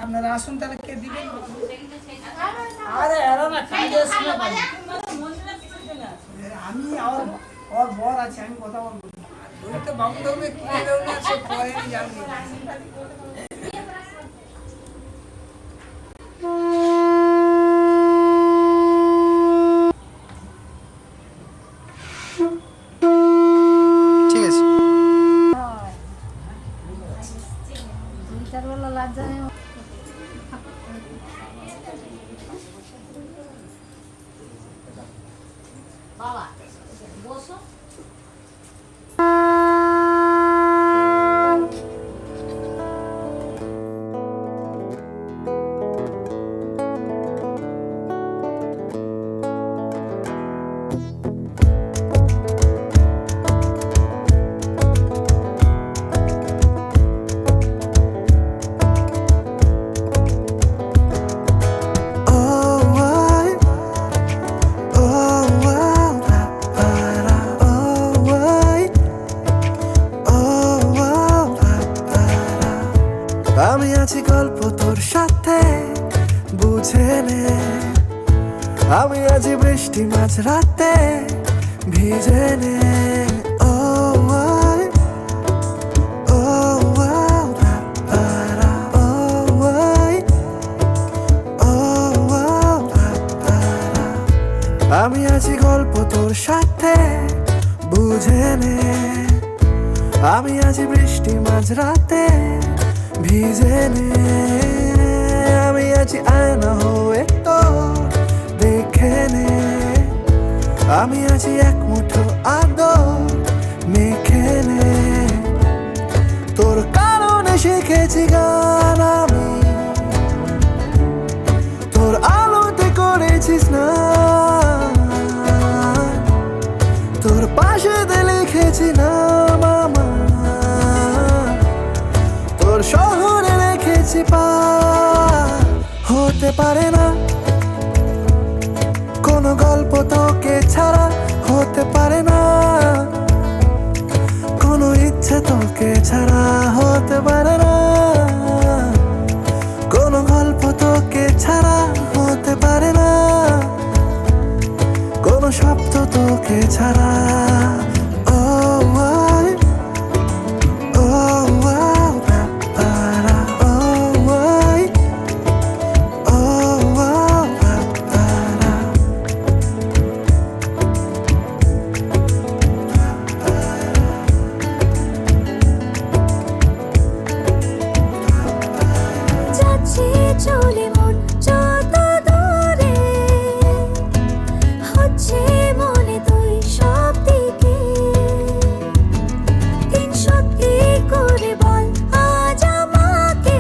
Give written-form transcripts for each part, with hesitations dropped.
আপনারা আসুন তাহলে কে দিবেন? আরে এরা না কাজে শুনে পারি। আমি ওর বর আছে, আমি কথা বলবো। ওই তো বাবুদেবে কি দেবেন না সে পরে জানবে। ঠিক আছে। বাবা বসো। আমি আছি গল্প তোর সাথে বুঝে নে, আমি আছি বৃষ্টি মাঝ রাতে ভিজে নে। ও আয়, ও আও, পারা, ও আয়, ও আও, পারা। আমি আছি গল্প তোর সাথে বুঝে নে, আমি আছি বৃষ্টি মাঝ রাতে ভিজে নে। আমি আছি আয়না হয়ে তো দেখে নে, আমি আছি এক মুঠো আদর মেখে নে। তোর কারণে শিখেছি গান আমি, তোর আলোতে করেছিস না, তোর পাশে লিখেছি নাম আমার, তোর শহরে রেখেছি পার। হতে পারে না কোনো গল্প তোকে ছাড়া, হতে পারে না কোনো ইচ্ছে তোকে ছাড়া, হতে পারে না কোনো গল্প তোকে ছাড়া, হতে পারে না কোনো শব্দ তোকে ছাড়া। ও আয়, ও আও, পারা, ও আয়, ও আও, পারা। যাচ্ছে চলে মন যত দূরে, হচ্ছে মনে তুই সব দিকে। দিন সত্যি করে বল আজ আমাকে,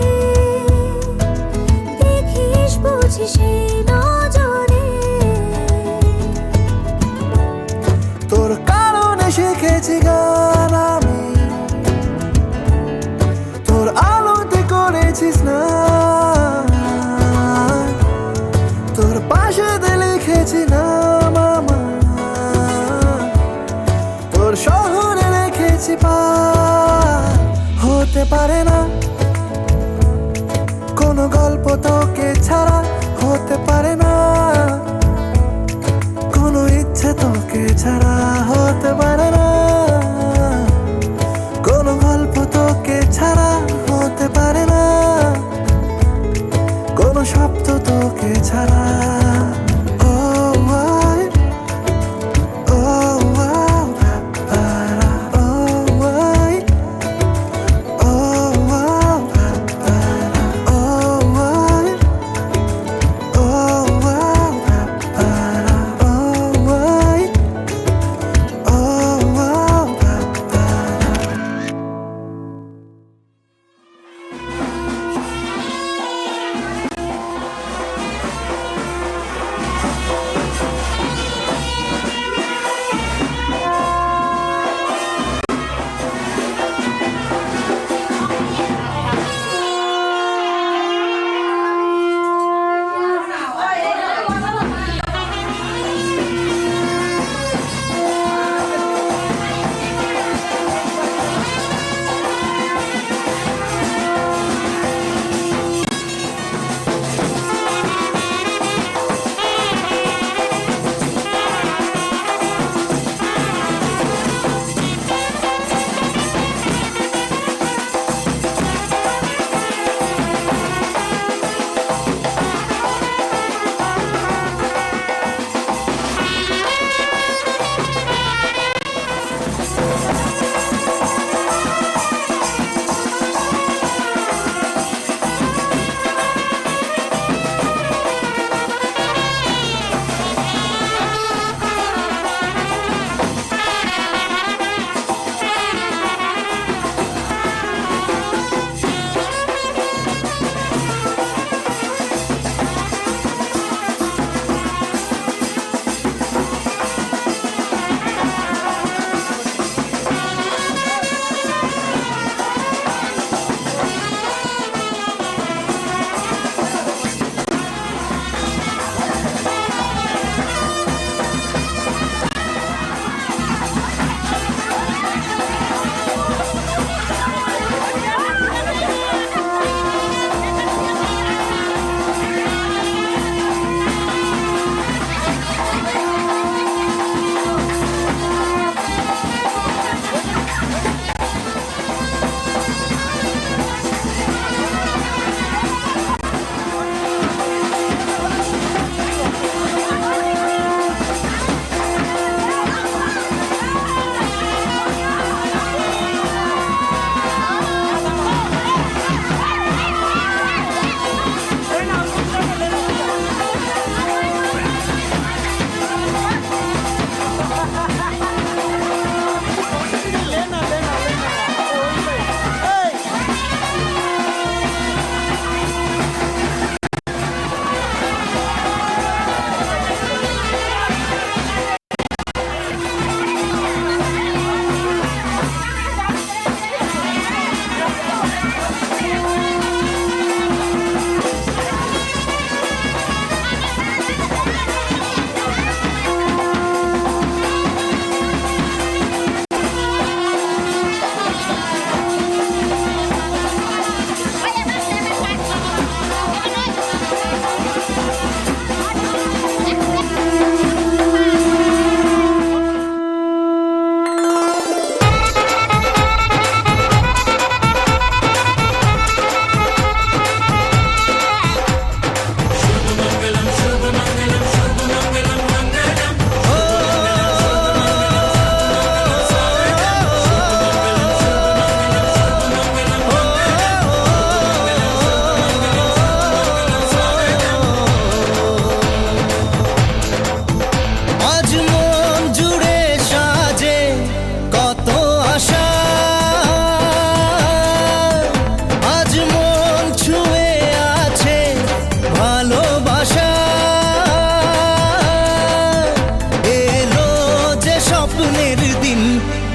দেখিস বুঝি সেই নজরে। তোর কারণে শিখেছি গান আমি, তোর আলোতে করেছিস না, তোর পাশে লিখেছি নাম আমার, তোর শহরে রেখেছি পার। হতে পারে না কোনো গল্প তোকে ছাড়া, হতে পারে না কোনো ইচ্ছে তোকে ছাড়া, হতে পারে না কোনো গল্প তোকে ছাড়া, হতে পারে না কোনো শব্দ তোকে ছাড়া। ও আয়, ও আও, পারা, ও আয়, ও আও, পারা, ও আয়, ও আও, পারা, ও আয়,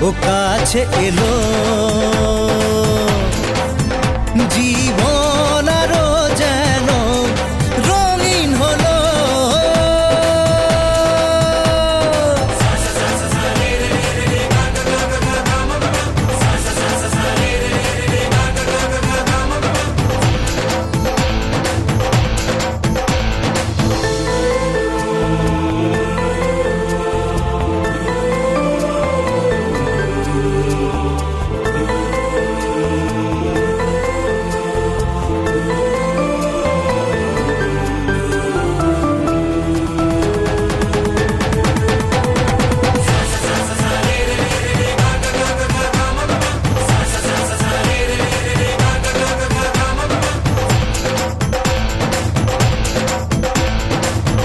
ও কাছে এলো জীবন আরো যেন রঙিন হলো।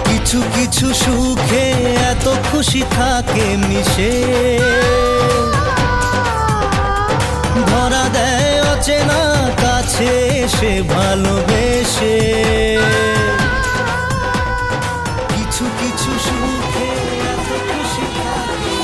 কিছু কিছু সুখে এত খুশি থাকে মিশে, ধরা দেয় অচেনা কাছে এসে ভালোবেসে। কিছু কিছু সুখে এত খুশি থাকে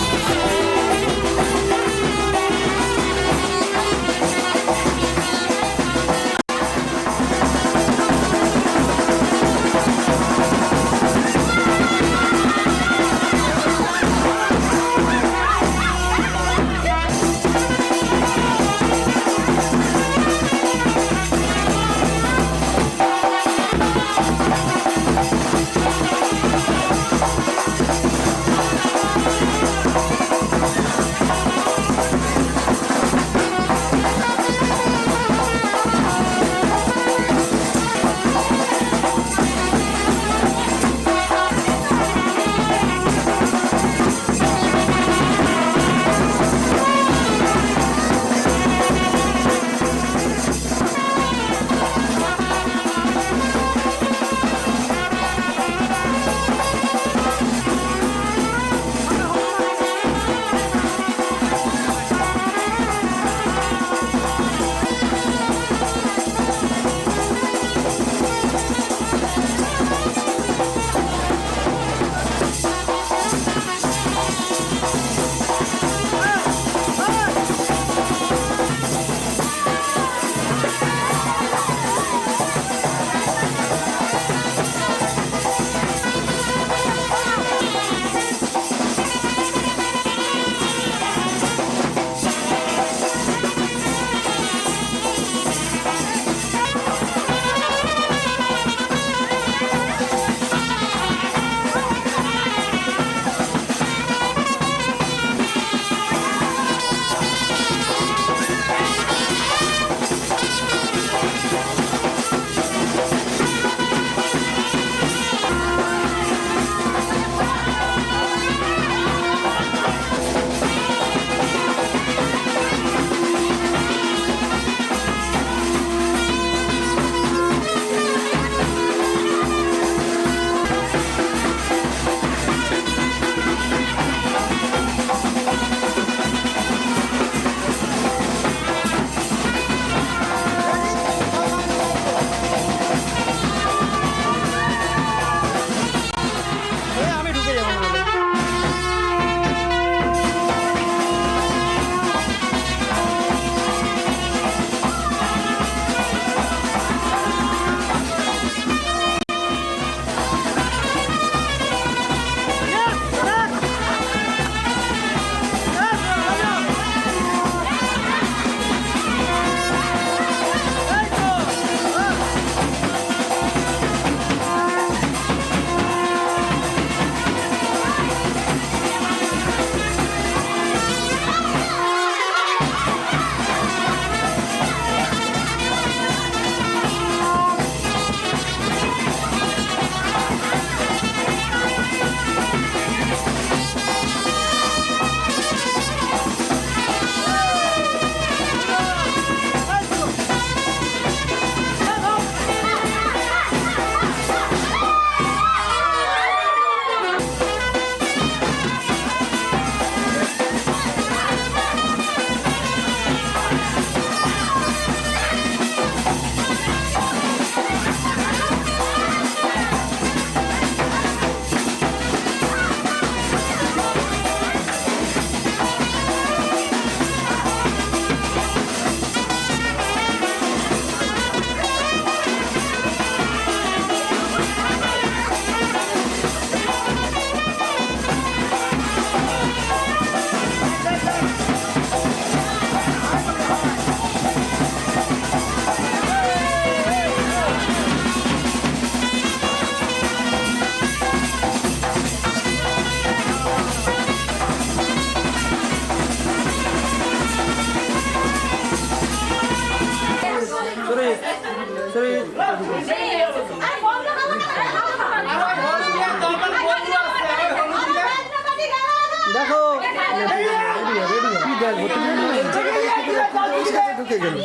ঢুকে গেল।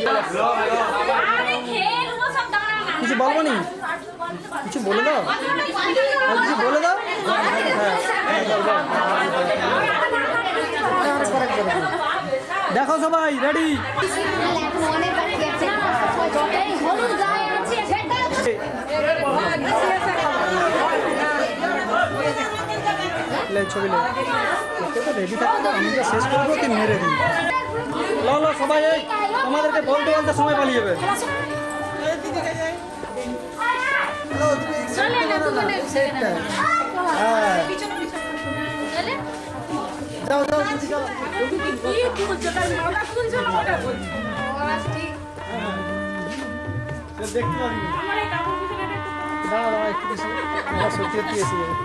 কিছু বলবো নি, কিছু বলে দাও, কিছু বলে দাও। দেখো সবাই রেডি। ছবি রেডি থাকতো, আমি যে শেষ করবো কি মেরে দিই। লো লো সবাই, এই তোমাদেরকে বলতে বলতে সময় পালিয়ে যাবে। যাও যাও দেখতে পাবি। দাঁড়া একটু বেশি সত্যি সত্যি এসে যাবে।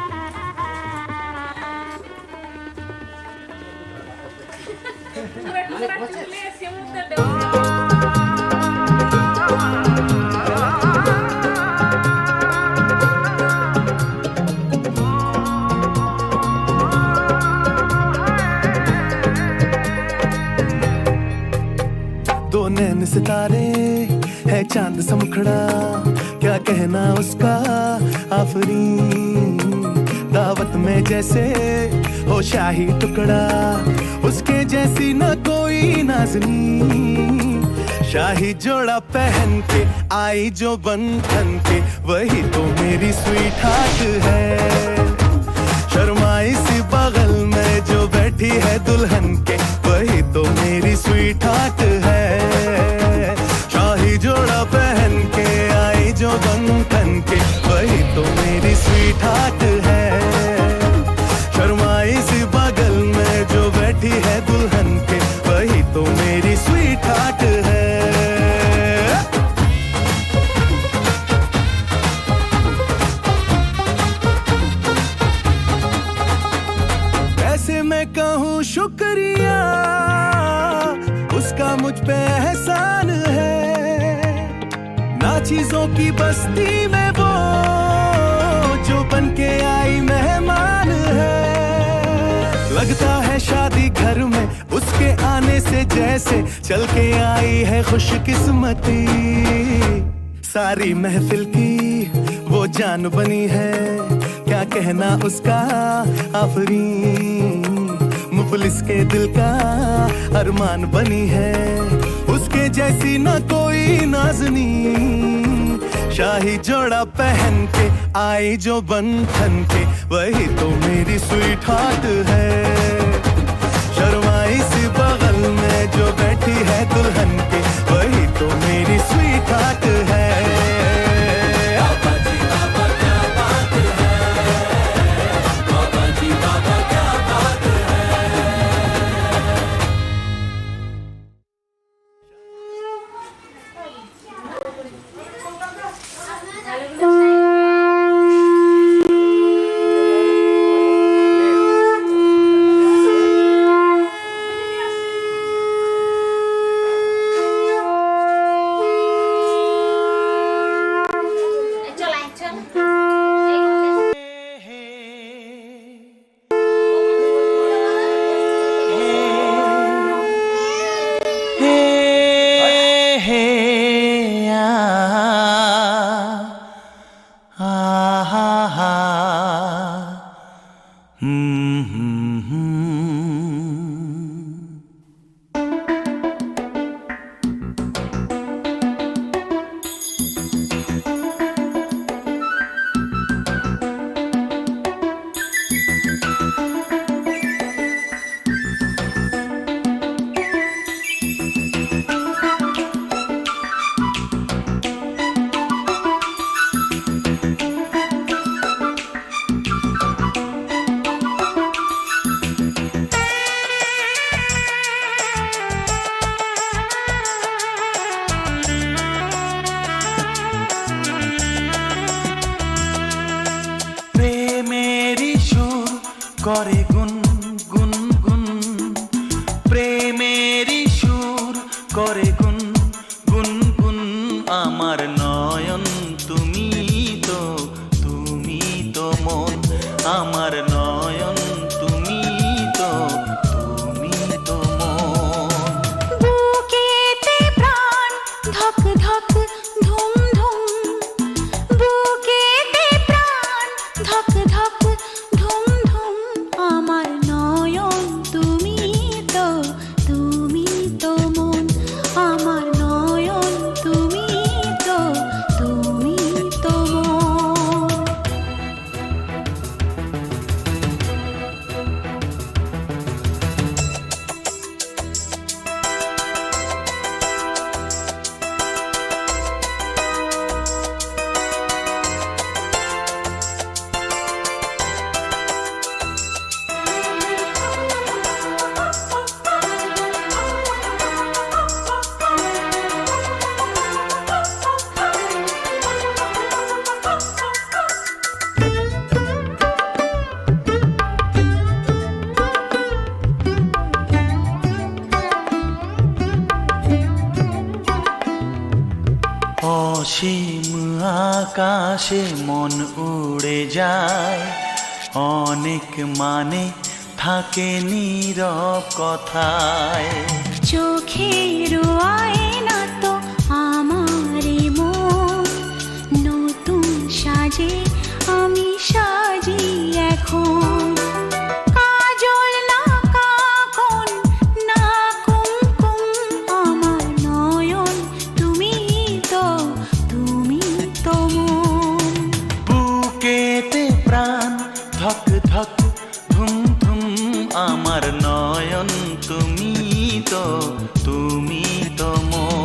दो नैन सितारे है चांद सा मुखड़ा, क्या कहना उसका आफरीन। दावत में जैसे हो शाही टुकड़ा, उसके जैसी न कोई नाज़नी। शाही जोड़ा पहन के आई जो बन ठन के, वही तो मेरी स्वीट हार्ट है। शर्माई सी बगल में जो बैठी है दुल्हन के, वही तो मेरी स्वीट हार्ट है। शाही जोड़ा पहन के आई जो बन ठन के, वही तो मेरी स्वीट हार्ट है। शर्माई सी बगल में जो बैठी है दुल्हन के, वही तो मेरी स्वीट हार्ट है। ऐसे मैं कहूँ शुक्रिया, उसका मुझ पे एहसान है। ना चीजों की बस्ती में वो जो बन के आई मेहमान है। लगता है शादी घर में उसके आने से जैसे चल के आई है खुशकिस्मती। सारी महफिल की वो जान बनी है, क्या कहना उसका आफरीन। मुफलिस के दिल का अरमान बनी है, उसके जैसी न कोई नाज़नी। शाही जोड़ा पहन के आई जो बन ठन के, वही तो मेरी स्वीट हार्ट है। शर्माई सी बगल में जो बैठी है दुल्हन के, वही तो मेरी स्वीट हार्ट है। করে গুন গুন গুন, প্রেমেরই সুর করে গুন গুন গুন। আমার নয়ন তুমি তো মন, আমার নয়ন তুমি তো মন। বুকেতে প্রাণ বাতাসে মন উড়ে যায়, অনেক মানে থাকে নীরব কথায়। চোখের আয়না তো আমারই মন, নতুন সাজে আমি সাজি এখন। কাজল না কাকন না কুমকুম, আমার নয়ন তুমি তো মন। বুকেতে প্রাণ ধক ধক ধুম ধুম, আমার নয়ন তুমি তো মন।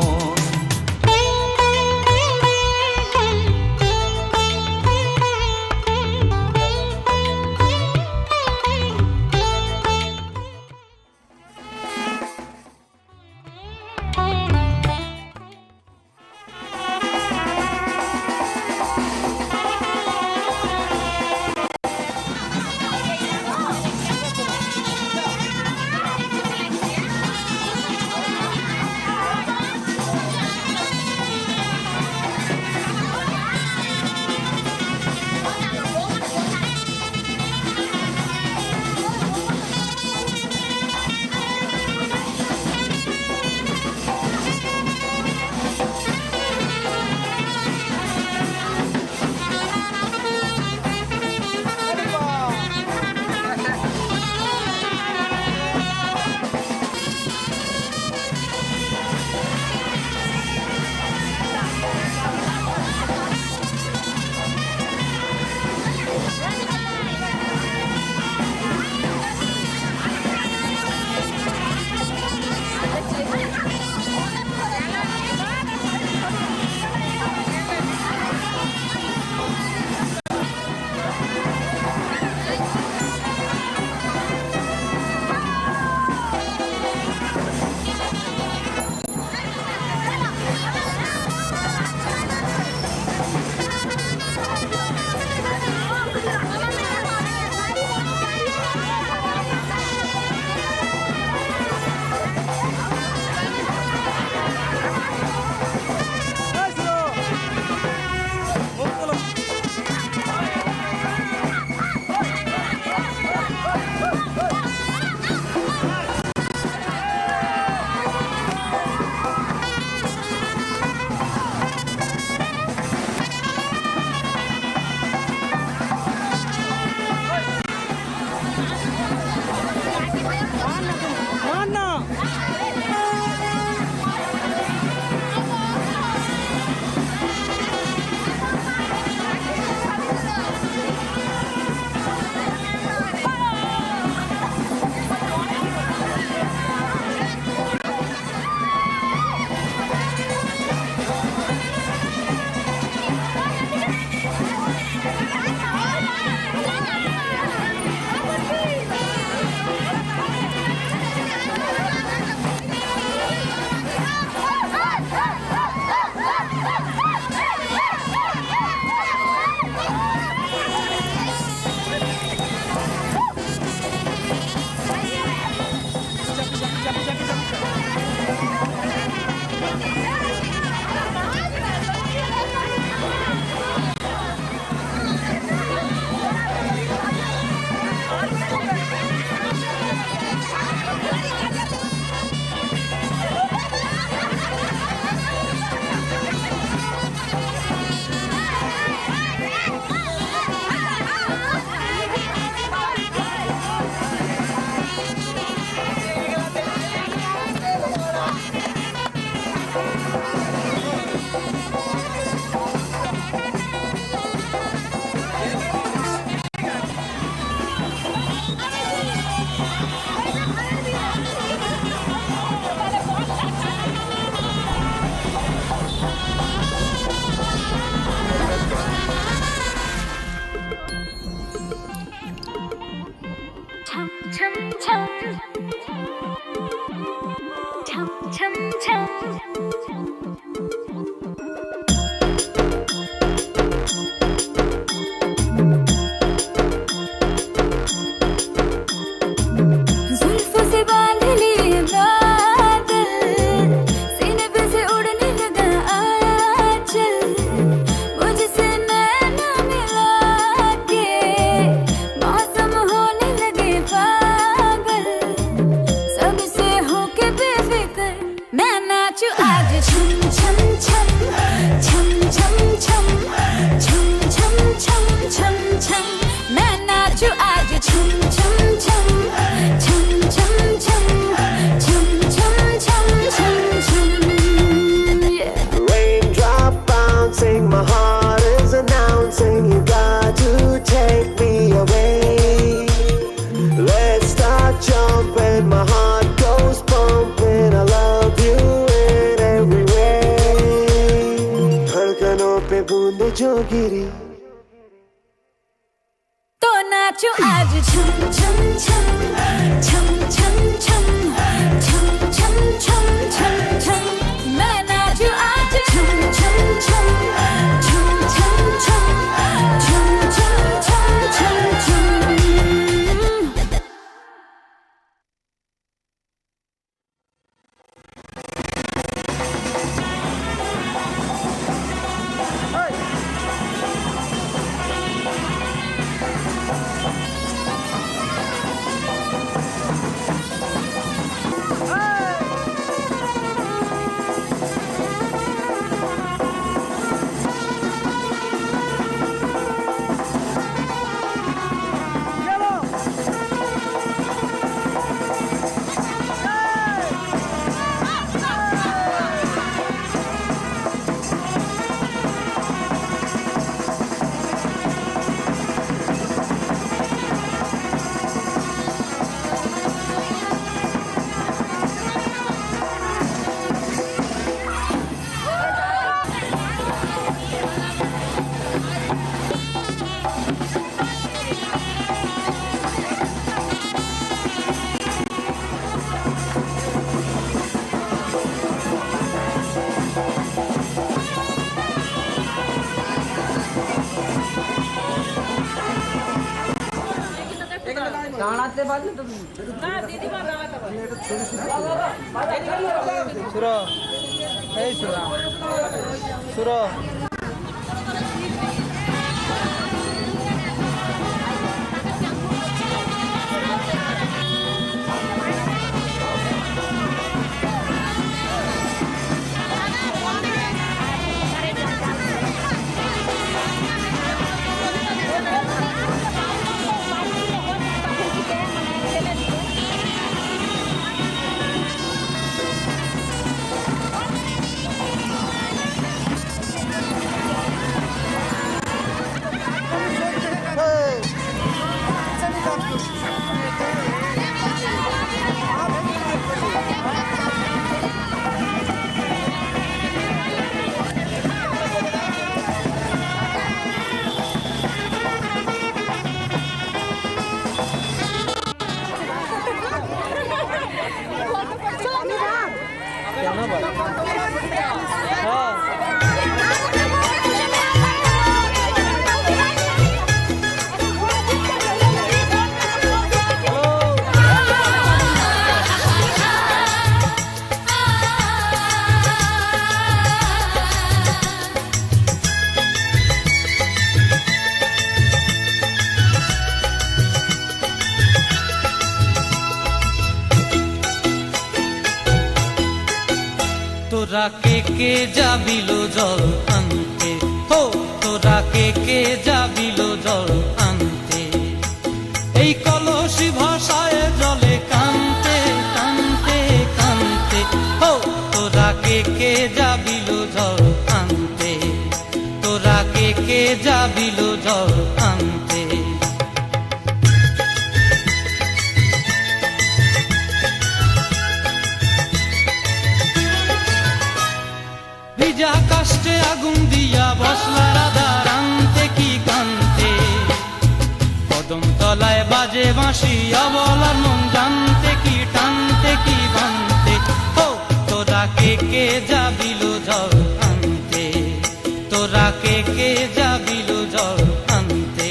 सीने पे से उड़ने लगा आंचल, मुझसे नैन तो नाचो आज छम छम छम छम छम छम छम छम छम छम छम मैं नाचू आज छम छम छम छम छम छम छम छम छम छम छम দাঁড়াতে পারলে তো সুরা এই সুরা সুরা তোরা কে যাবিলো জল আনতে, হো তোরা কে যাবিলো জল আনতে, এই কলসি ভাষায় জলে কানতে কানতে কানতে, হো তোরা কে যাবিলো জল আনতে, তোরা কে যাবিলো জল আনতে। ভিজা কাষ্টে আগুন দিয়া বসলা রাধা রান্তে কি কান্তে, কদম তলায় বাজে বাঁশি অবলার মন জানতে কি টানতে কি বানতে, ও তোরা কে যাবিলো জল আনতে, তোরা কে যাবিলো জল আনতে।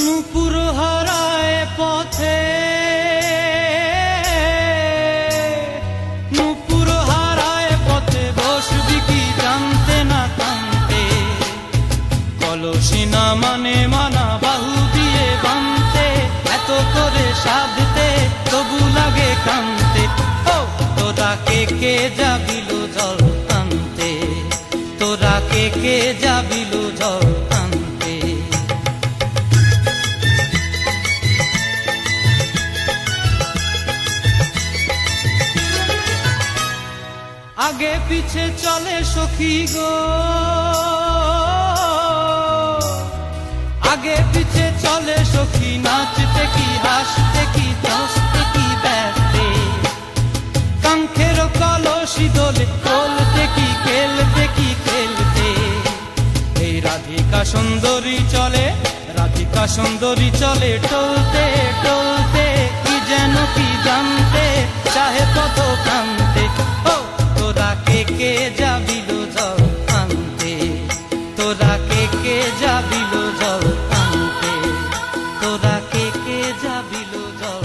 নূপুর হারায় পথে, নূপুর হারায় পথে বসবি কি জানতে না কানতে, কলসি না মানে মানা বাহু দিয়ে বানতে, এত করে সাধতে তবু লাগে কানতে, ও তোরা কে যাবিলো জল আনতে, তোরা কে যাবিলো জল আনতে। আগে পিছে চলে সখী গো, আগে পিছে চলে সখী, নাচতে কি হাসতে কি দোস্তে কি ব্যস্তে, কাঙ্ক্ষের কলসি দোলে তোলতে কি খেলতে কি খেলতে। এই রাধিকা সুন্দরী চলে, রাধিকা সুন্দরী চলে টলতে টলতে, কি যেন কি জানতে চাহে কত কান্তে। ও তোরা কে কে যাবিল জল আনতে, তোরা কে কে যাবিল জল আনতে, তোরা কে কে যাবিল জল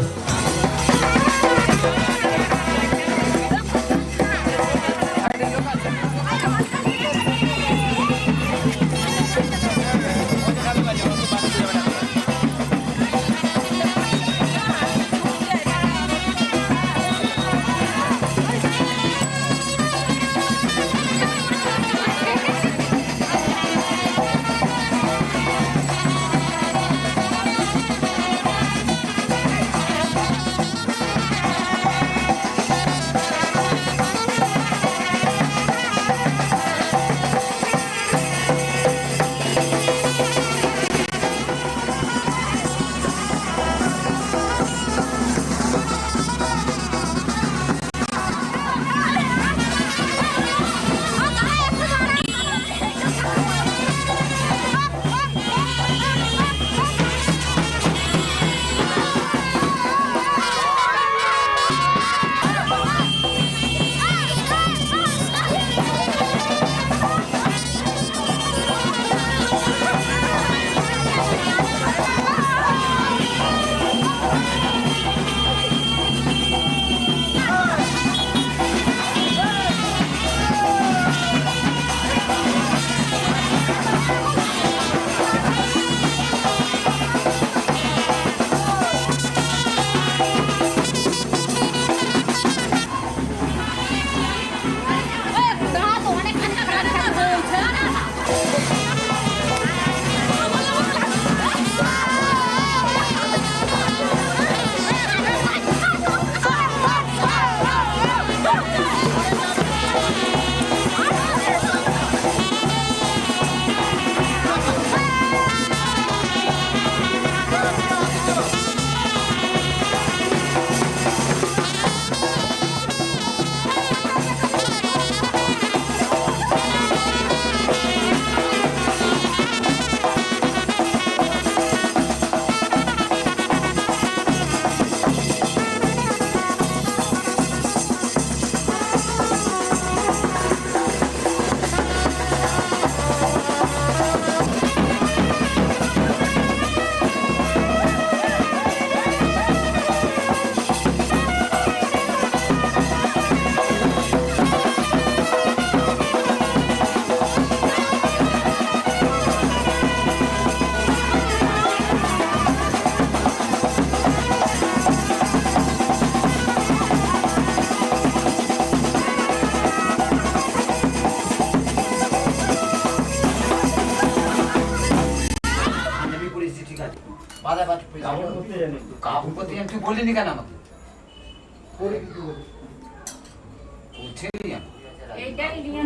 তুই বলিনি কেন আমাকে?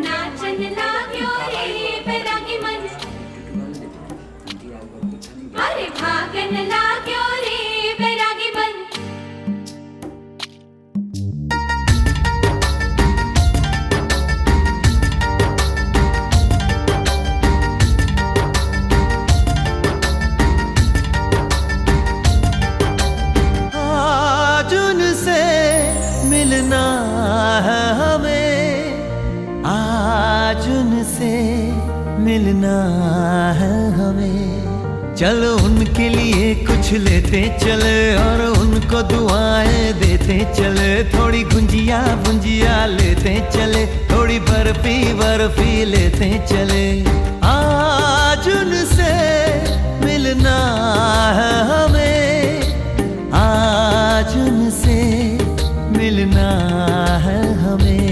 नाचन लाग्यो रे बैरागी मन, अरे भागन लाग्यो रे बैरागी मन। आज उनसे मिलना है हमें, आज उनसे मिलना है हमें। चलो उनके लिए कुछ लेते चले और उनको दुआएं देते चले, थोड़ी गुंजिया गुंजिया लेते चले, थोड़ी बर्फी बर्फी लेते चले। आज उनसे मिलना है हमें, आज उनसे मिलना है हमें।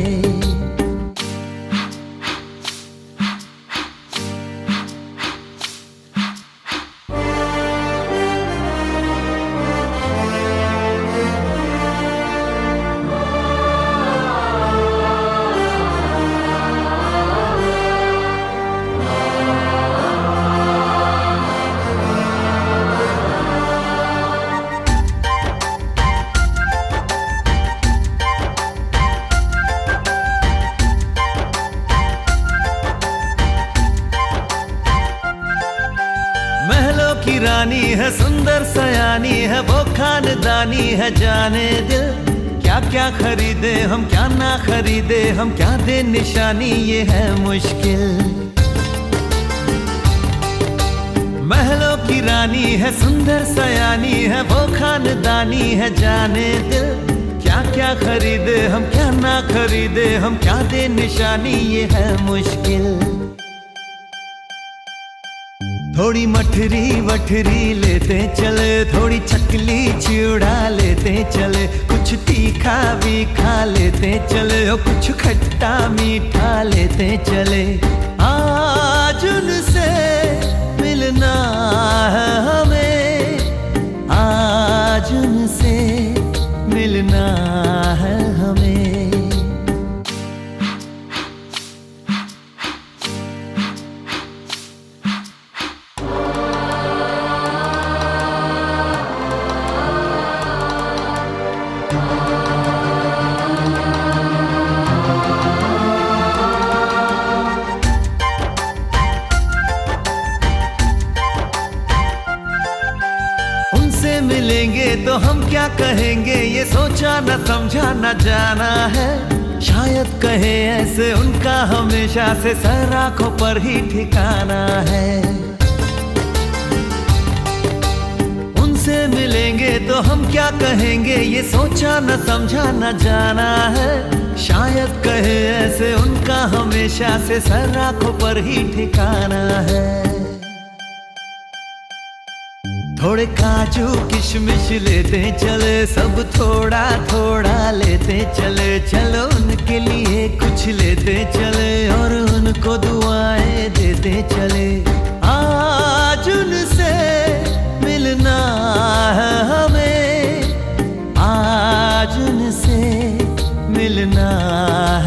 की रानी है, सुंदर सयानी है, वो खानदानी है जाने दिल। क्या क्या खरीदे हम, क्या ना खरीदे हम, क्या दे निशानी, ये है मुश्किल। महलों की रानी है, सुंदर सयानी है, वो खानदानी है जाने दिल। क्या क्या खरीदे हम, क्या ना खरीदे हम, क्या दे निशानी, ये है मुश्किल। थोड़ी मठरी वठरी लेते चले, थोड़ी चकली चिड़ा लेते चले, कुछ तीखा भी खा लेते चले, और कुछ खट्टा मीठा लेते चले। आज उनसे मिलना है हमें, आज उनसे मिलना है हमें। मिलेंगे तो हम क्या कहेंगे, ये सोचा न समझा न जाना है। शायद कहे ऐसे उनका हमेशा से सर आंखों पर ही ठिकाना है। उनसे मिलेंगे तो हम क्या कहेंगे, ये सोचा न समझा न जाना है। शायद कहे ऐसे उनका हमेशा से सर आंखों पर ही ठिकाना है। थोड़े काजू किशमिश लेते चले, सब थोड़ा थोड़ा लेते चले, चलो उनके लिए कुछ लेते चले, और उनको दुआएं देते चले। आज उनसे मिलना है हमें, आज उनसे मिलना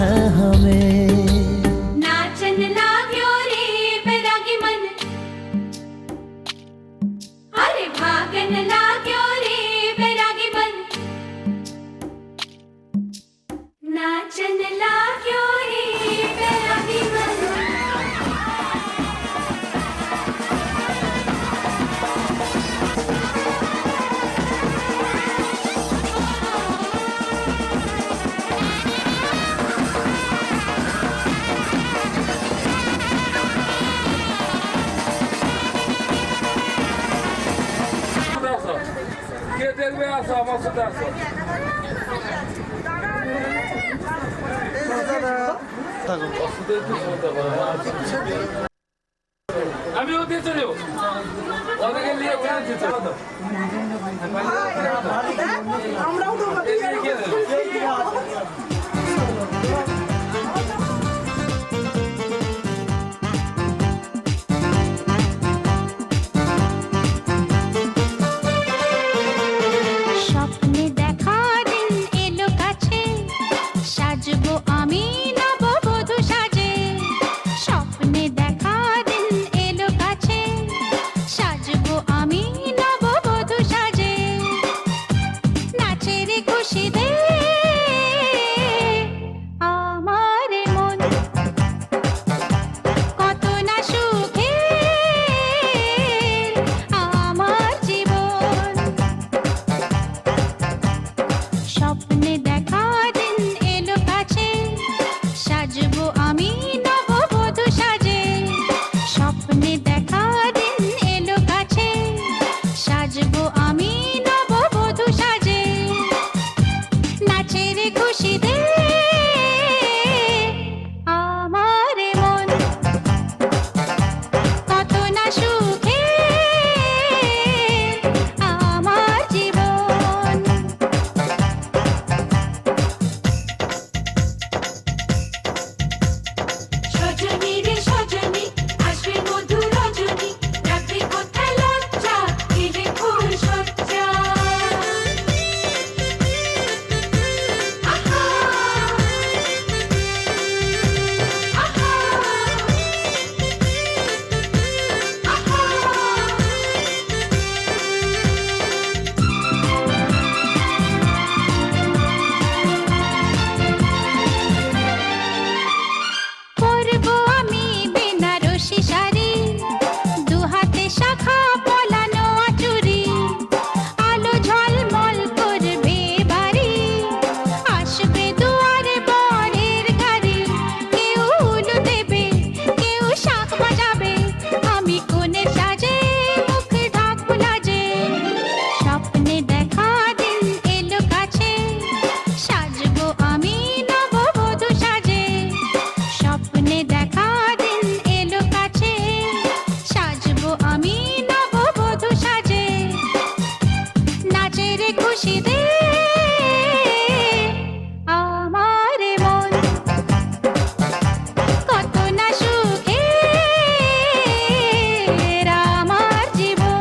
है हमें। नाचन लाग्यो रे बैरागी मन, अरे भागन लाग्यो रे बैरागी मन, नाचन लाग्यो रे बैरागी मन। আমি ওদের চলে যাবো, ওদেরকে নিয়ে ওখানে যেতে হবে। আমরাও তো স্বপ্নে দেখা দিন এলো কাছে, সাজবো আমি নববধূ সাজে। স্বপ্নে দেখা দিন এলো কাছে, সাজবো আমি নববধূ সাজে। নাচের খুশিতে আমার মন কত না সুখে, আমার জীবন। স্বপ্নে দেখা দিন এলো কাছে, সাজবো আমি নববধূ সাজে। স্বপ্নে দেখা দিন এলো কাছে, সাজবো আমি নববধূ সাজে। নাচের খুশিতে আমার মন কত না সুখে, আমার জীবন। সজনী রে সজনী, আসবে মধুর সাজবো আমি নববধূ সাজে, নাচের খুশিতে আমার মন কত না সুখে আমার জীবন।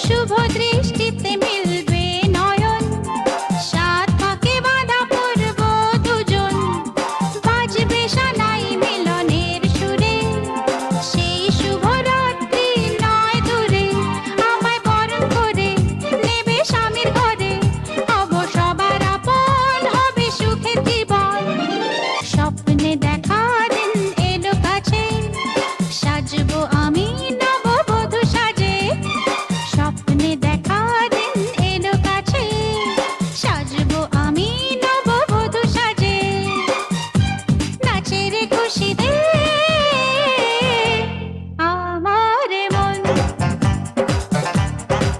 শুভ দৃষ্টিতে মিলবে নয়ন, সাত পাকে বাঁধা পড়ব দুজন, বাজবে সানাই মিলনের সুরে, সেই শুভ রাত্রি নয় দূরে, আমায় বরণ করে নেবে স্বামীর ঘরে, হব সবার আপন, হবে সুখের জীবন। স্বপ্নে দেখা দিন এলো কাছে, সাজবো আমি নববধূ সাজে, স্বপ্নে দেখা দিন এলো কাছে, সাজবো আমি নববধূ সাজে, নাচের খুশিতে আমার মন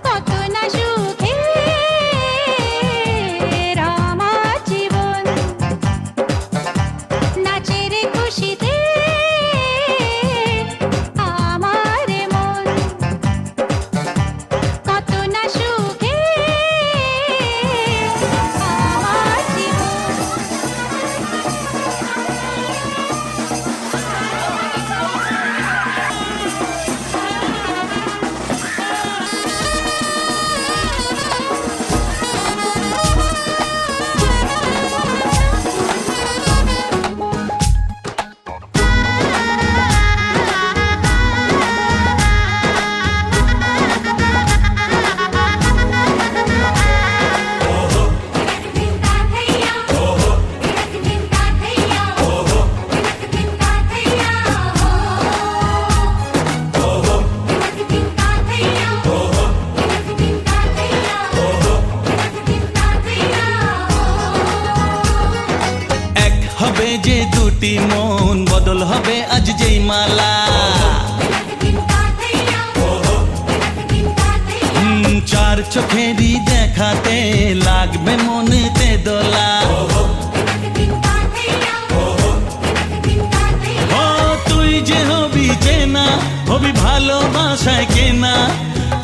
কত না সুখে আমার জীবন, নাচের খুশিতে আমার মন কত না সুখে আমার জীবন। এক হবে যে দুটি মন, বদল হবে আজ যেই মালা, চার চোখেরই দেখাতে লাগবে মনেতে দোলা। ও তুই যে হবি চেনা, হবি ভালোবাসায় কেনা,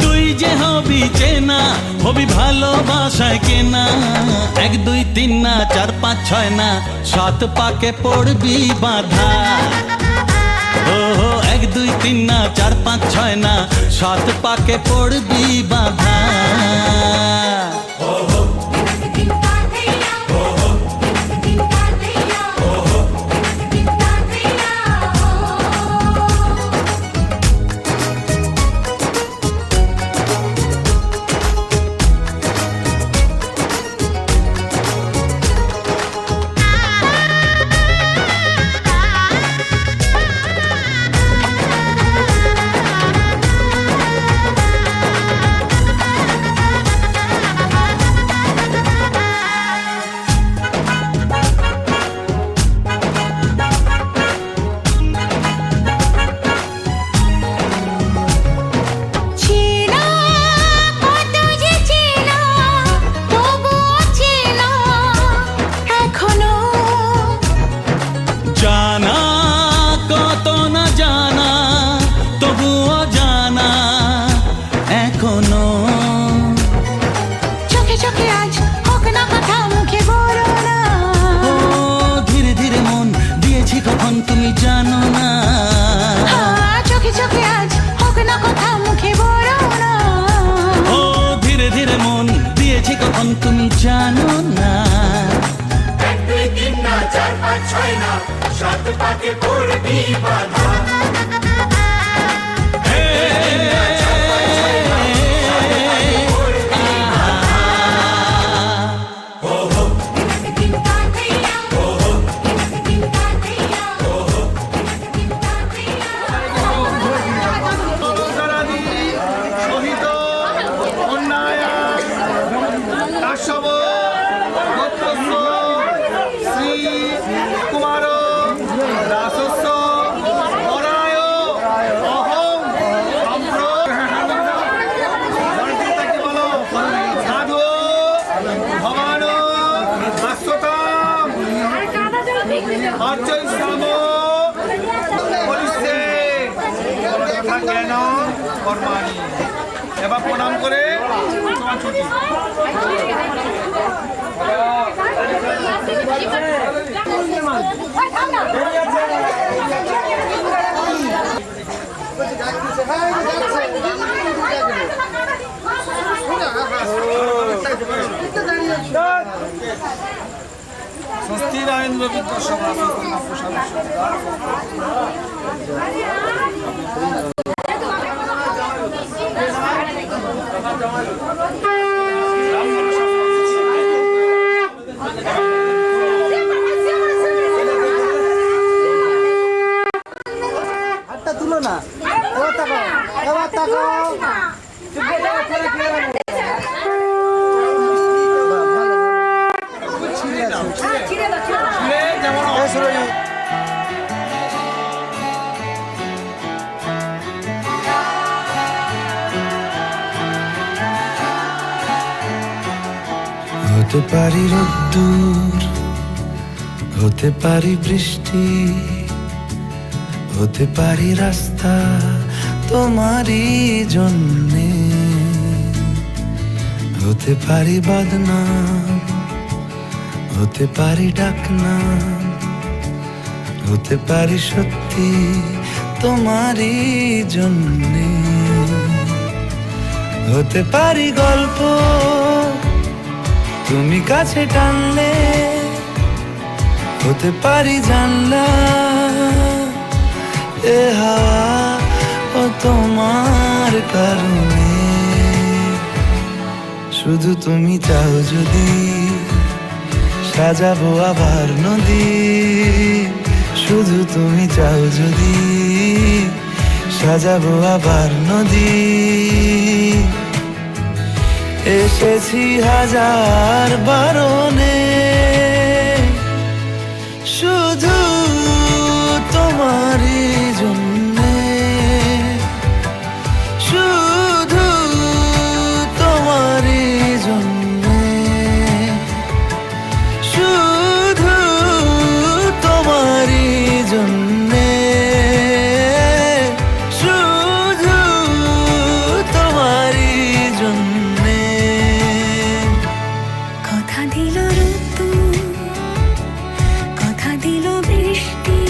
তুই যে হবি চেনা, হবি ভালোবাসায় কেনা, এক দুই তিন না চার পাঁচ ছয় না, সাত পাকে পড়বি বাঁধা। ও এক দুই তিন না চার পাঁচ ছয় না, সাত পাকে পড়বি বাঁধা। তুমি জানো না। 1 2 3 না 4 5 6 না 7 পাকে পড়বি বাধা। কেশব গোত্রস্য শ্রী কুমার দাসস্য পরায় অহং সম্প্রতি বলো সাধু ভবান আশ্বতাম অর্চৈষ্যাম বলিছে কথা জ্ঞান কর্মাণি। এবার প্রণাম করে তোমার ছুটি। স্বস্তি রাজেন্দ্র বিদ্যাসভা হাতটা তুলো না, এবার তাকাও, এবার তাকাও। হতে পারি রোদ্দুর, হতে পারি বৃষ্টি, হতে পারি রাস্তা তোমারই জন্যে, হতে পারি বদনাম, হতে পারি ডাকনাম, হতে পারি সত্যি তোমারই জন্যে, হতে পারি গল্প তুমি কাছে টানলে, হতে পারি জানলা এ হাওয়া ও তোমার কারণে, শুধু তুমি চাও যদি সাজাবো আবার নদী, শুধু তুমি চাও যদি সাজাবো আবার নদী, এসেছি হাজার বারণে শুধু তোমারই জন্যে, শুধু তোমারই জন্যে, শুধু তোমারই জন্যে, শুধু তোমারই জন্যে। কথা দিল ঋতু, কথা দিল বৃষ্টি,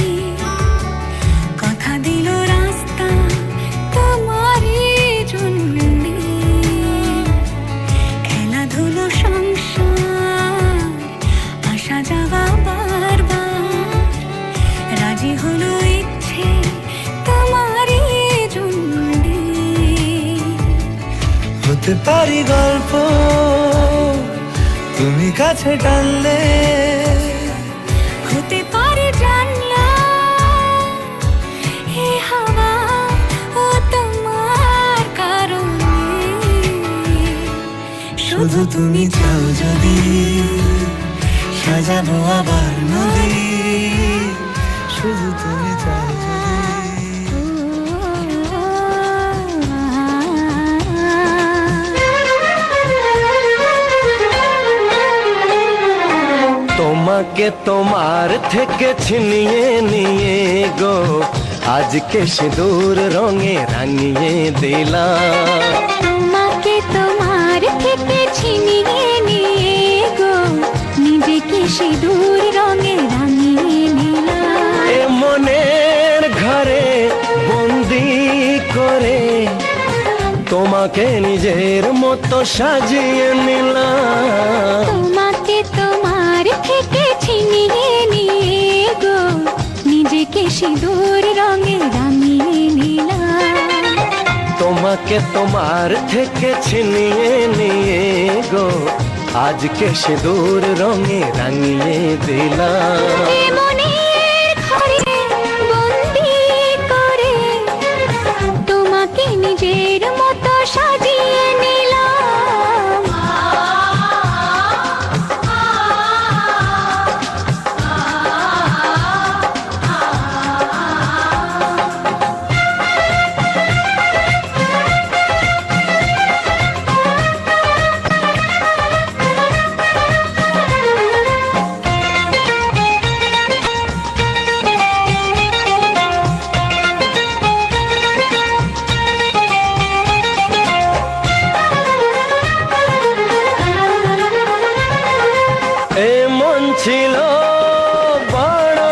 কথা দিল রাস্তা তোমারই জন্যে, খেলাধুলো সংসার আসা যাওয়া বারবার, রাজি হলো ইচ্ছে তোমারই জন্যে, হতে পারি গল্প তুমি কাছে টানলে, হতে পারে জানলা এ হাওয়া ও তোমার কারণে, শুধু তুমি চাও যদি সাজাবো আবার নদী, শুধু তুমি চাও যদি। তোমাকে তোমার থেকে ছিনিয়ে নিয়ে গো আজকে সিঁদুর রঙে রাঙিয়ে দিলাম, তোমাকে তোমার থেকে ছিনিয়ে নিয়ে গো নিজেকে সিঁদুর রঙে রাঙিয়ে নিলাম, এ মনের ঘরে বন্দি করে তোমাকে নিজের মতো সাজিয়ে নিলাম, তোমাকে তোমার থেকে ছিনিয়ে নিয়ে গো নিজেকে সিঁদুর রঙে রাঙিয়ে নিলাম, তোমাকে তোমার থেকে ছিনিয়ে নিয়ে গো আজকে সিঁদুর রঙে রাঙিয়ে দিলাম, এ মনের ঘরে বন্দি করে তোমাকে নিজের মতো সাজিয়ে নিলাম, ছিল বড়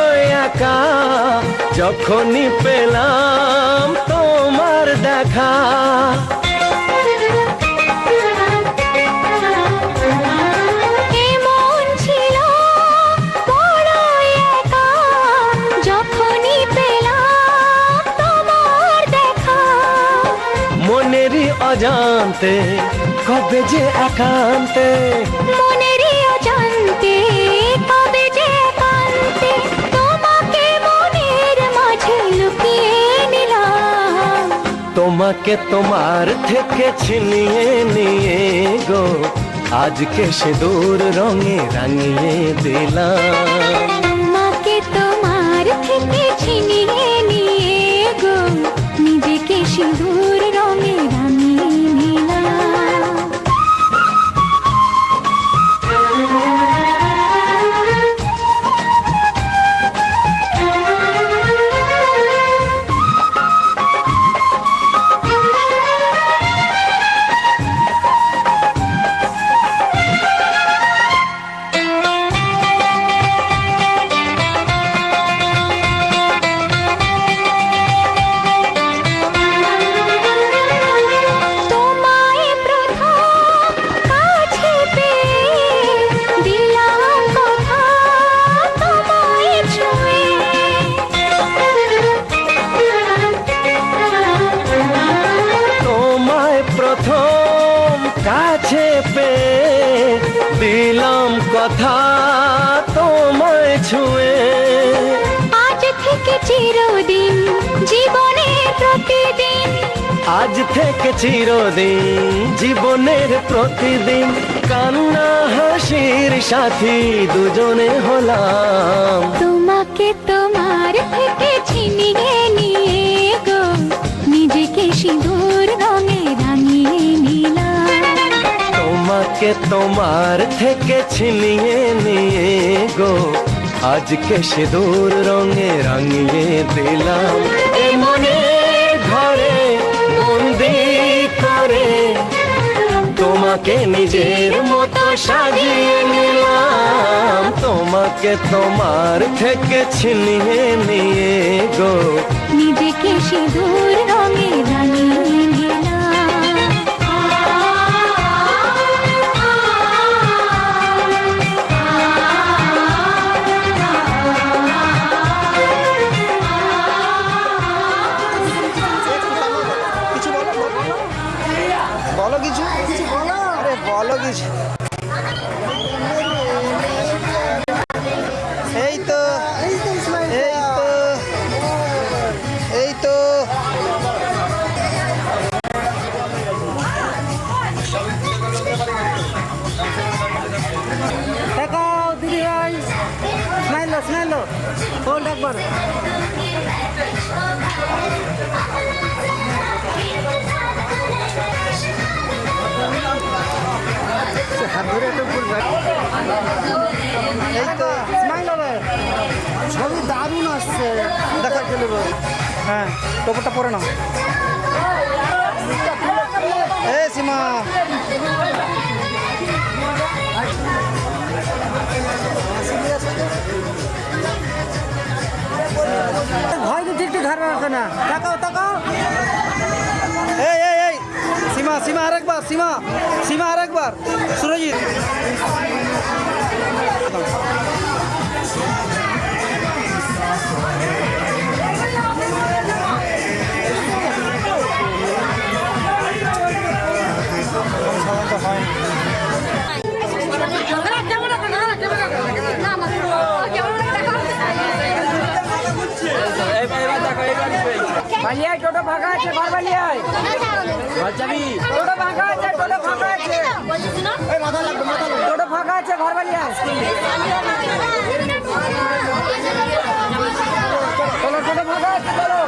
একা, যখনই পেলাম তোমার দেখা। এমন ছিল বড় একা, যখনই পেলাম তোমার দেখা। মনেরই অজান্তে কবে যে একান্তে, মনেরই অজান্তে কবে যে একান্তে, তোমাকে মনের মাঝে লুকিয়ে নিলাম। তোমাকে তোমার থেকে ছিনিয়ে নিয়ে গো, আজকে সিঁদুর রঙে রাঙিয়ে দিলাম। তোমাকে তোমার থেকে ছিনিয়ে নিয়ে গো, নিজেকে সিঁদুর রঙে রাঙিয়ে নিলাম। তোমায় প্রথম কাছে পেয়ে দিলাম কথা, তোমায় ছুঁয়ে। তোমায় প্রথম কাছে পেয়ে দিলাম কথা, তোমায় ছুঁয়ে। আজ থেকে চিরদিন জীবনের প্রতিদিন, আজ থেকে চিরদিন জীবনের প্রতিদিন, কান্না হাসির সাথী দুজনে হলাম। তোমাকে তোমার থেকে ছিনিয়ে নিয়ে গো, নিজেকে সিঁদুর রঙে রাঙিয়ে নিলাম। তোমাকে তোমার থেকে ছিনিয়ে নিয়ে গো, আজকে সিঁদুর রঙে রাঙিয়ে দিলাম। এ মনে ঘরে বন্দি করে তোমাকে নিজের মতো সাজিয়ে নিলাম। তোমাকে তোমার থেকে ছিনিয়ে নিয়ে গো, নিজেকে সিঁদুর রঙে রাঙিয়ে নিলাম। কিছু বলো, কিছু আরে বলো কিছু। এই তো এই তো এই তো দেখাও দিদি ভাই, স্মাইল হোল্ড একবার। হাত ধরে একটু এই তো স্মাইল হবে। ছবি দারুণ আসছে, দেখা চলে। হ্যাঁ, টোপরটা পরে নাও। এ সীমা, ভয় তো ঠিক ধারণা রাখে না। তাকাও এই সীমা আরেকবার, সীমা আরেকবার। সুরজিৎ বালিয়ায় টোটো ফাঁকা আছে, ঘর বালিয়ায় টোটো ফাঁকা আছে, টোটো ফাঁকা আছে, টোটো ফাঁকা আছে, ঘর বালিয়ায়। চলো টোটো ফাঁকা আছে, চলো।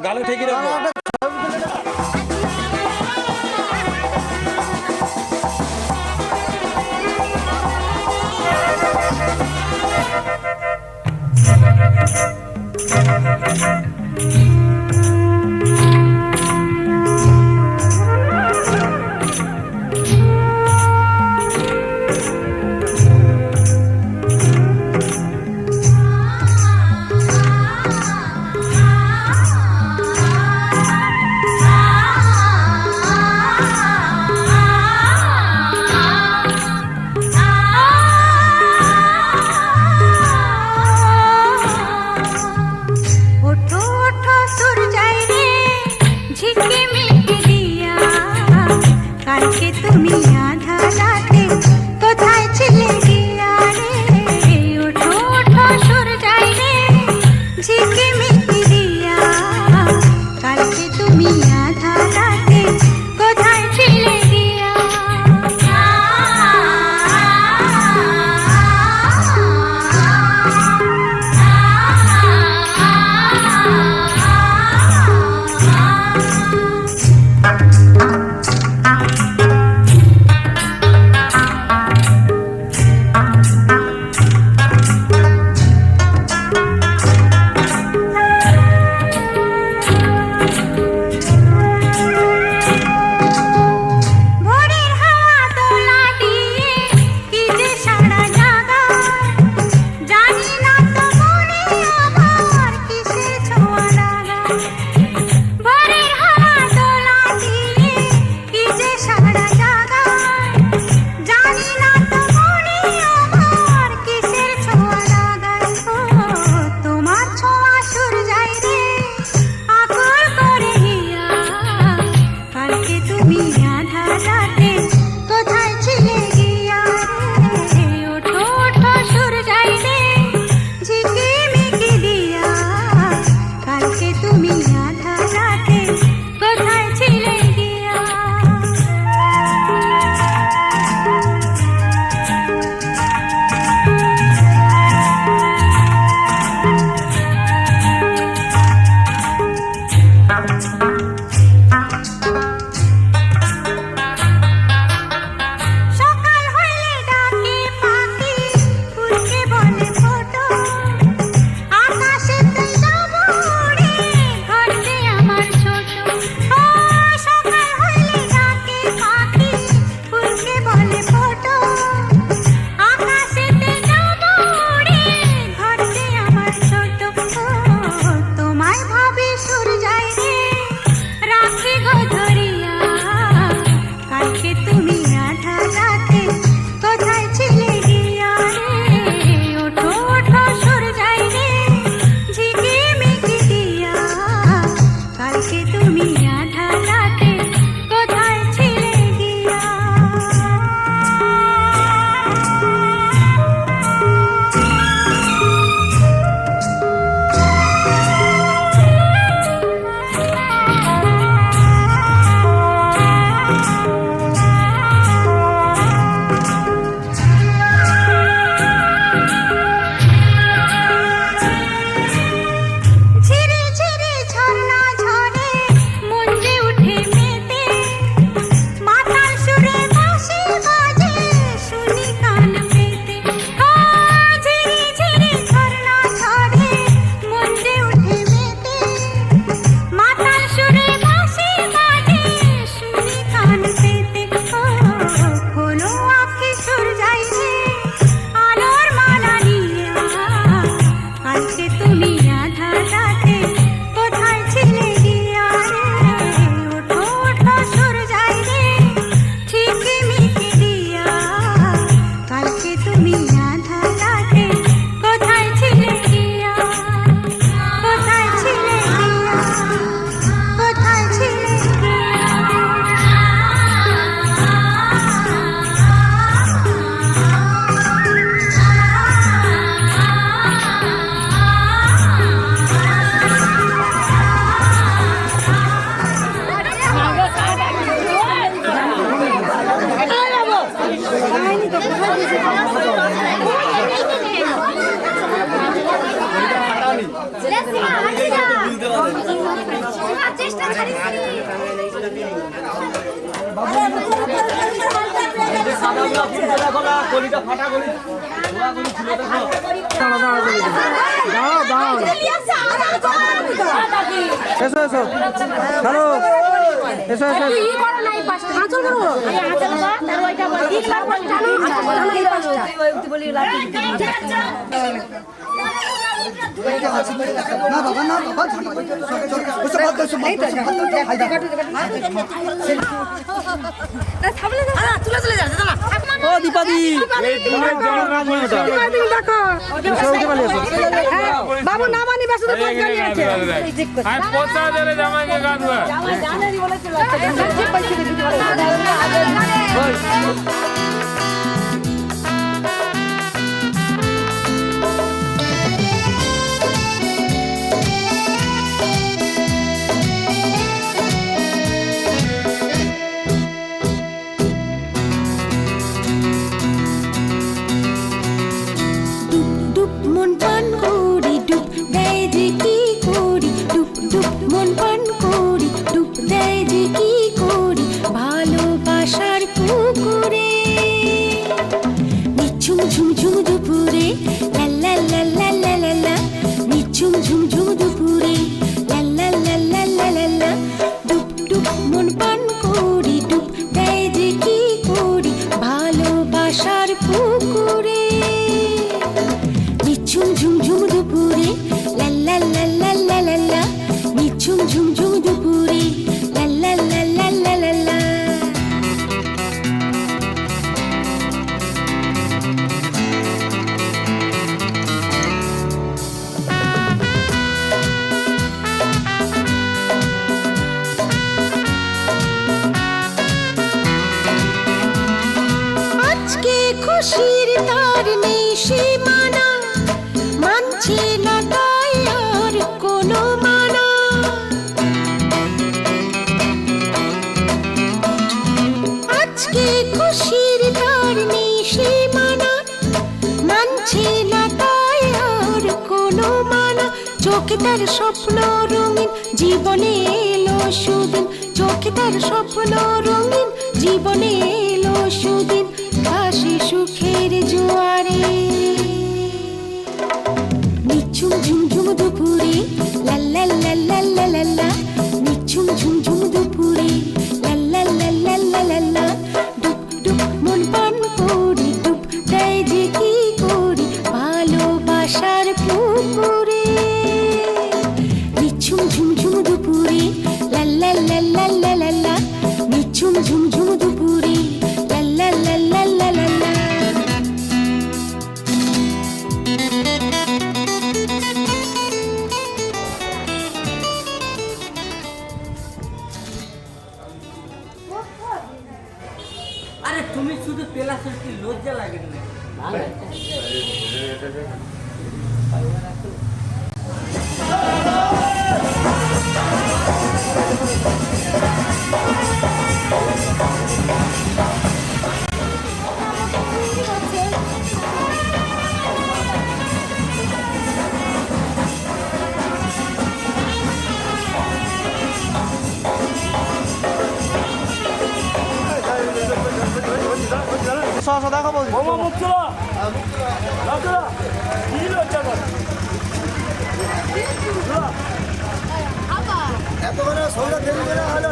গালে ঠেকি রাখো। ওঠো ওঠো সূর্যাই এসো এসো হ্যালো এসো এসো ও দীপাদি বাবু না মানি বাসু তো আমি পচা দিলে জামাইকে গাঁদবা মন পান করি ডুব দেয় যে কি করি ডুব ডুব মন পান করি ডুব দেয় যে কি করি ভালোবাসার পুকুরে নিঝুম ঝুম ঝুম দুপুরে লা লা লা লা লা লা লা নিঝুম ঝুম ঝুম দুপুরে লা লা লা লা লা লা লা ডুব ডুব মন পান করি ডুব দেয় যে কি করি ভালোবাসার পুকুরে ঝুম ঝুম ঝুম দুপুরে লা লা লা লা লা লা লা ঝুম ঝুম ঝুম দুপুরে লা লা লা লা লা লা লা আজকে খুশির তার নেই সীমানা মানছে না তাই আর কোনো মানা আজকে খুশির তার নেই সীমানা মানছে না তাই আর কোনো মানা চোখে তার স্বপ্ন রঙিন জীবনে এলো সুদিন চোখে তার স্বপ্ন রঙিন জীবনে এলো সুদিন হাসি সুখের জোয়ারে নিঝুম ঝুম ঝুম দুপুরে লা লা লা লা লা লা লা নিঝুম ঝুম ঝুম দুপুরে লা লা লা লা লা লা লা ডুব ডুব মন পান করি ডুব দেয় যে কি করি ভালোবাসার পুকুরে নিঝুম ঝুম ঝুম দুপুরে লা লা লা লা লা লা লা নিঝুম ঝুম ঝুম দুপুরে লা লা লা লা লা লা লা আরে তুমি শুধু পেলা সৃষ্টি লজ্জা লাগে না দেখো বলছি এত করে সৌদা দেরি করে হলো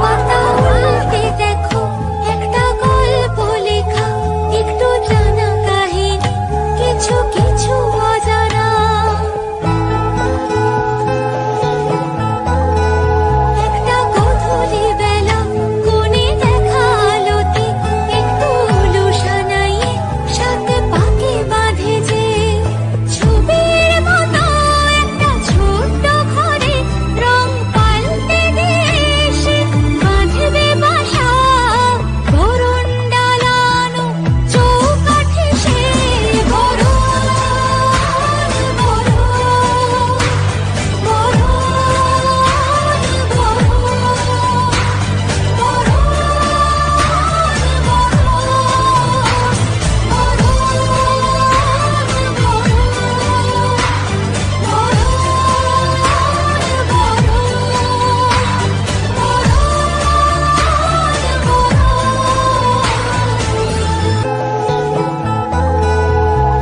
পাতা উল্টে দেখো একটা গল্প লেখা, একটু জানা কাহিনী, কিছু কিছু অজানা। একটা গধূলি বেলা কোণে দেখা আলোতে, একটু উলু সানাইয়ে সাথে পাকে বাঁধে যে, ছবির মতো একটা ছোট্ট ঘরে রং পাল্টে দিয়ে এসে বাঁধবে বাসা। বরণ ডালানো চৌকাঠে সে বরণ, বরণ, বরণ,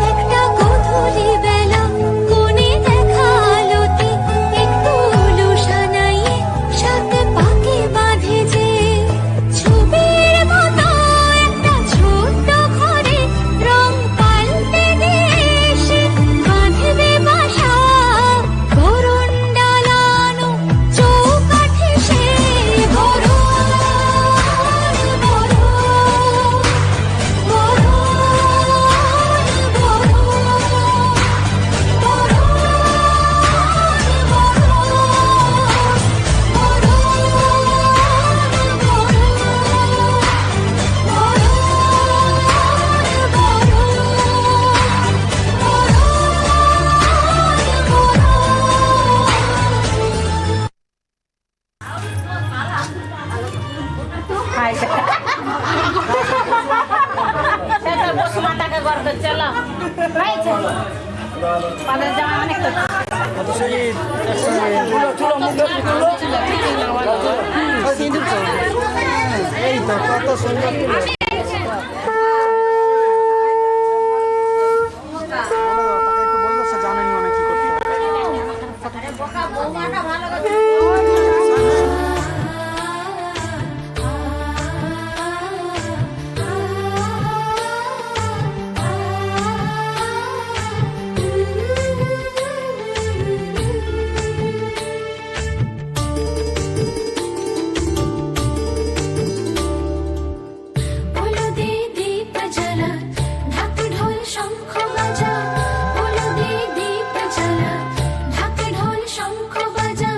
একটা গধূলি বেলা কোণে দেখা আলোতে, একটু উলু সানাইয়ে সাথে পাকে বাঁধে যে, ছবির মতো একটা ছোট্ট ঘরে রং পাল্টে দিয়ে এসে বাঁধবে বাসা। বরণ ডালানো চৌকাঠে সে বরণ, বরণ, বরণ, এই তো কত সুন্দর তুলো। তাকে একটু বললো, সে জানেনি অনেক কি করতে হবে। बोलो दे दीप जला, ढाक ढोल शंख बजा। बोलो दे दीप जला, ढाक ढोल शंख बजा।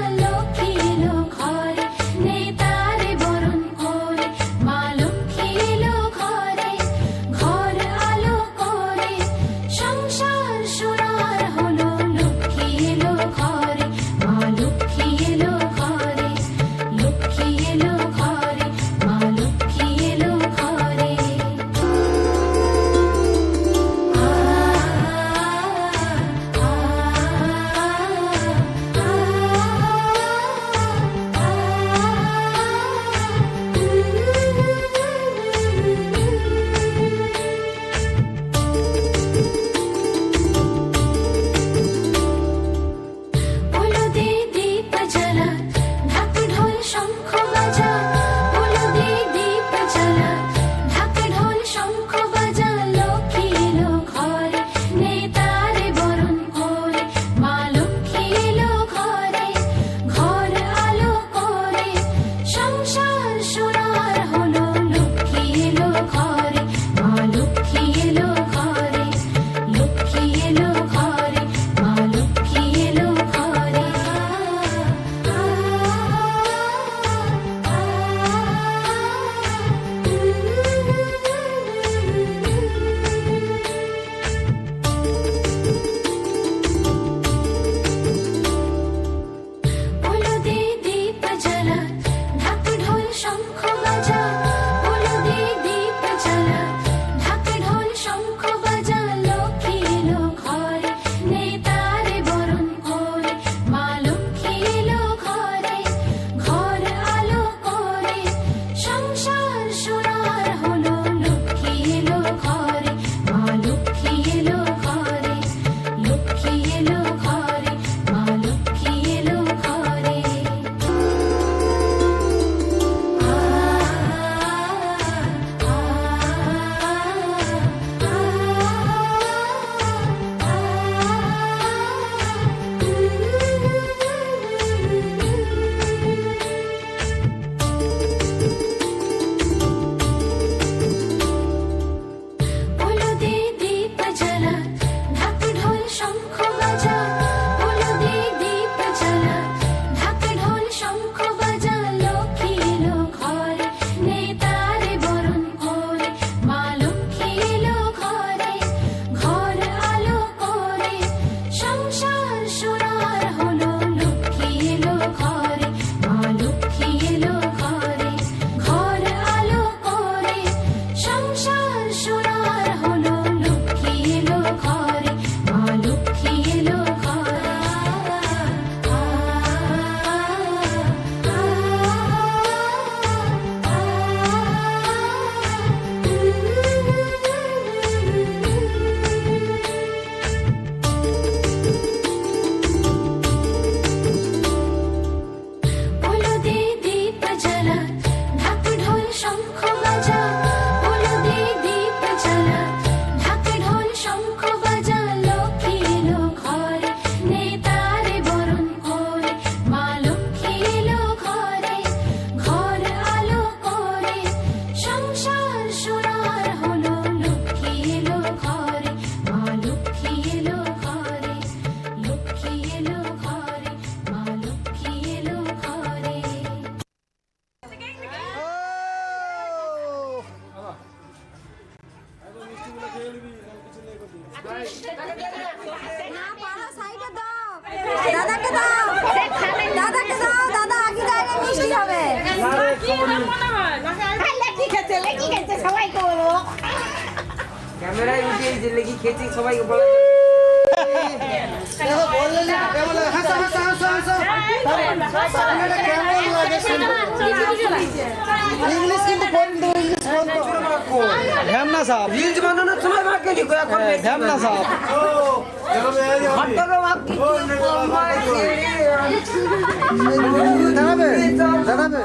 ক্যামেরায় উঠে এই যে লেগে খেয়েছি সবাইকে বলা দেখো বললে না কেমন লাগে হাসো হাসো হাসো হাসো সামনেটা কেমন লাগে ইংলিশ কিন্তু বলতে ইংলিশ বলতো ঢ্যামনা সাপ রিলস বানানোর সময় ভাগ গেলি এখন ঢ্যামনা সাপ হট্টারও ভাগ দাঁড়াবে দাঁড়াবে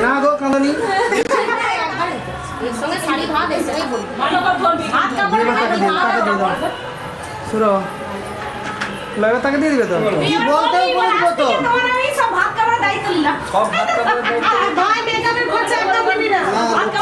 না গো কাঁদানি শুনো লাগবে তাকে দিয়ে দিবে তো কি বলতে বলবো তো সব ভাগ করার দায়িত্ব নিলাম সব ভাগ করার দায়িত্ব ভাই মেকআপের খরচা একদম নিবি না ভাগ